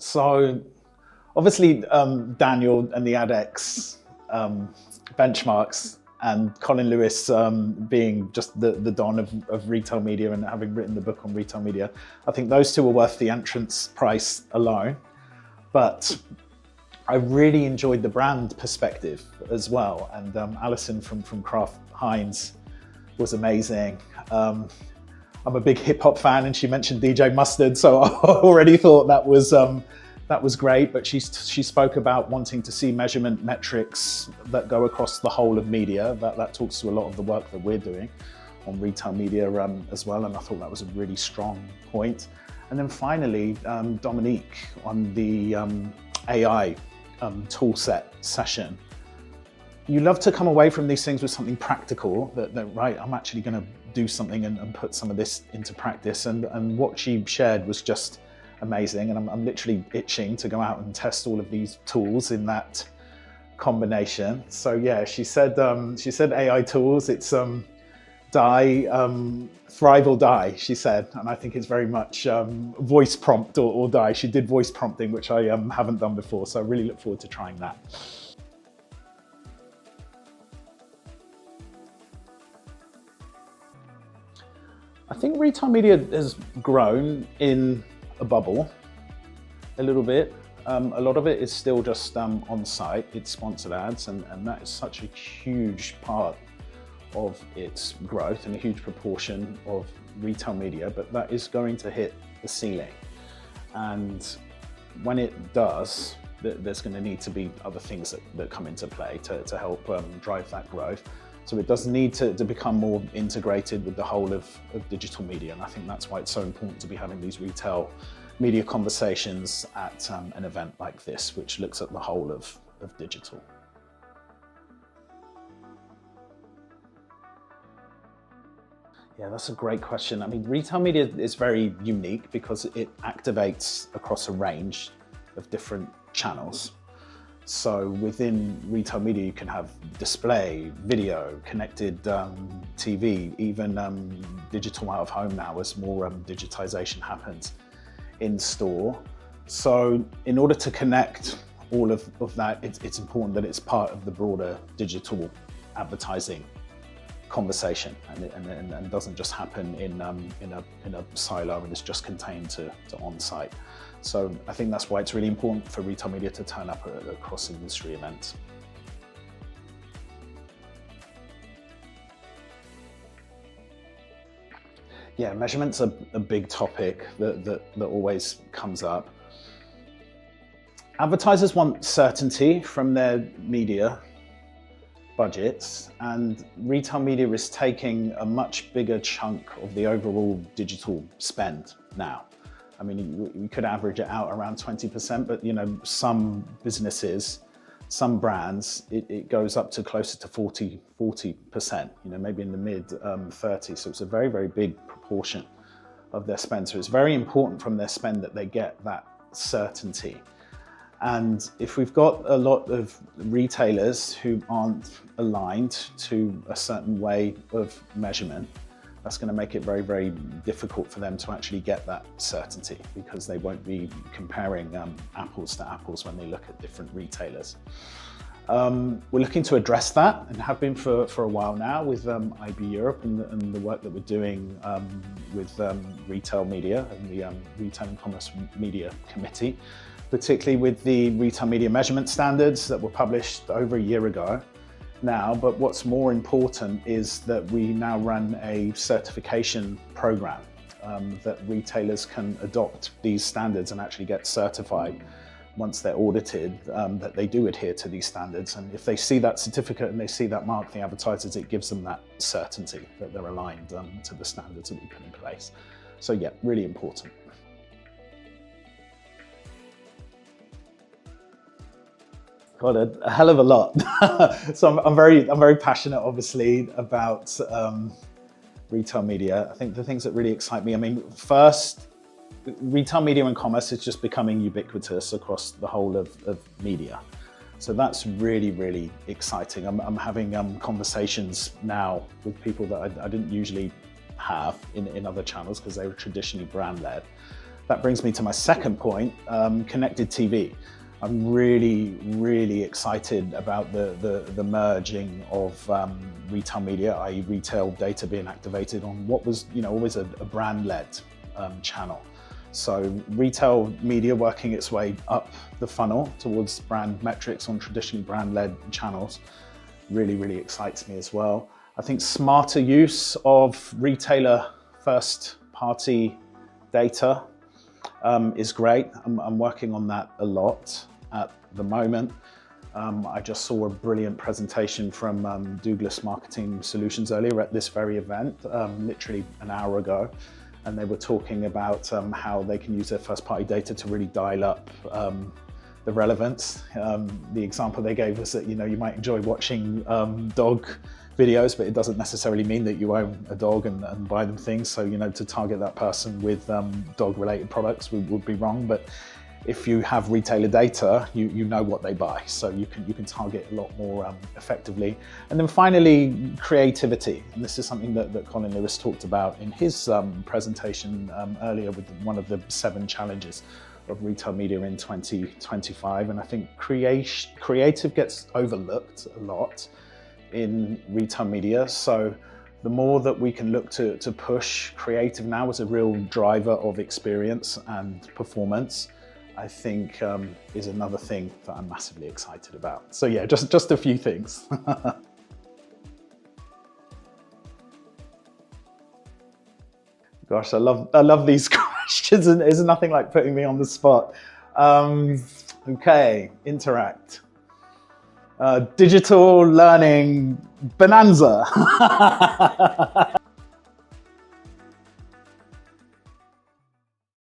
So obviously Daniel and the AdX benchmarks, and Colin Lewis being just the don of retail media and having written the book on retail media, I think those two are worth the entrance price alone. But I really enjoyed the brand perspective as well. And Alison from Kraft Heinz was amazing. I'm a big hip hop fan, and she mentioned DJ Mustard, so I already thought that was great. But she spoke about wanting to see measurement metrics that go across the whole of media. That talks to a lot of the work that we're doing on retail media as well, and I thought that was a really strong point. And then finally, Dominique on the AI tool set session. You love to come away from these things with something practical, that right, I'm actually going to do something and put some of this into practice. And what she shared was just amazing. And I'm literally itching to go out and test all of these tools in that combination. So yeah, she said AI tools, it's die, thrive or die, she said. And I think it's very much voice prompt or die. She did voice prompting, which I haven't done before. So I really look forward to trying that. I think retail media has grown in a bubble a little bit. A lot of it is still just on site, it's sponsored ads, and that is such a huge part of its growth and a huge proportion of retail media, but that is going to hit the ceiling. And when it does, there's going to need to be other things that come into play to help drive that growth. So it does need to become more integrated with the whole of digital media. And I think that's why it's so important to be having these retail media conversations at an event like this, which looks at the whole of digital. Yeah, that's a great question. I mean, retail media is very unique because it activates across a range of different channels. So within retail media, you can have display, video, connected TV, even digital out of home now as more digitization happens in store. So in order to connect all of that, it's important that it's part of the broader digital advertising conversation and doesn't just happen in a silo and is just contained to on-site. So I think that's why it's really important for retail media to turn up at cross-industry events. Yeah, measurement's a big topic that always comes up. Advertisers want certainty from their media budgets, and retail media is taking a much bigger chunk of the overall digital spend now. I mean, you could average it out around 20%, but some businesses, some brands, it goes up to closer to 40%, maybe in the mid 30s. So it's a very, very big proportion of their spend. So it's very important from their spend that they get that certainty. And if we've got a lot of retailers who aren't aligned to a certain way of measurement, that's going to make it very, very difficult for them to actually get that certainty, because they won't be comparing apples to apples when they look at different retailers. We're looking to address that, and have been for a while now, with IB Europe and the work that we're doing with retail media and the Retail and Commerce Media Committee, particularly with the retail media measurement standards that were published over a year ago now. But what's more important is that we now run a certification program that retailers can adopt these standards and actually get certified once they're audited, that they do adhere to these standards. And if they see that certificate and they see that mark, the advertisers, it gives them that certainty that they're aligned to the standards that we put in place. So yeah, really important. God, a hell of a lot. So I'm very passionate, obviously, about retail media. I think the things that really excite me, I mean, first, retail media and commerce is just becoming ubiquitous across the whole of media. So that's really, really exciting. I'm having conversations now with people that I didn't usually have in other channels, because they were traditionally brand-led. That brings me to my second point, connected TV. I'm really excited about the merging of retail media, i.e. retail data being activated on what was always a brand-led channel. So retail media working its way up the funnel towards brand metrics on traditionally brand-led channels really excites me as well. I think smarter use of retailer first-party data is great. I'm working on that a lot at the moment. I just saw a brilliant presentation from Douglas Marketing Solutions earlier at this very event, literally an hour ago. And they were talking about how they can use their first-party data to really dial up the relevance. The example they gave was that you might enjoy watching dog videos, but it doesn't necessarily mean that you own a dog and buy them things. So to target that person with dog-related products would be wrong. But if you have retailer data, you know what they buy, so you can target a lot more effectively. And then finally, creativity. And this is something that Colin Lewis talked about in his presentation earlier with one of the 7 challenges of retail media in 2025. And I think creative gets overlooked a lot in retail media. So the more that we can look to push creative now as a real driver of experience and performance, I think is another thing that I'm massively excited about. So yeah, just a few things. Gosh, I love these questions, and there's nothing like putting me on the spot. Okay, interact. Digital learning bonanza.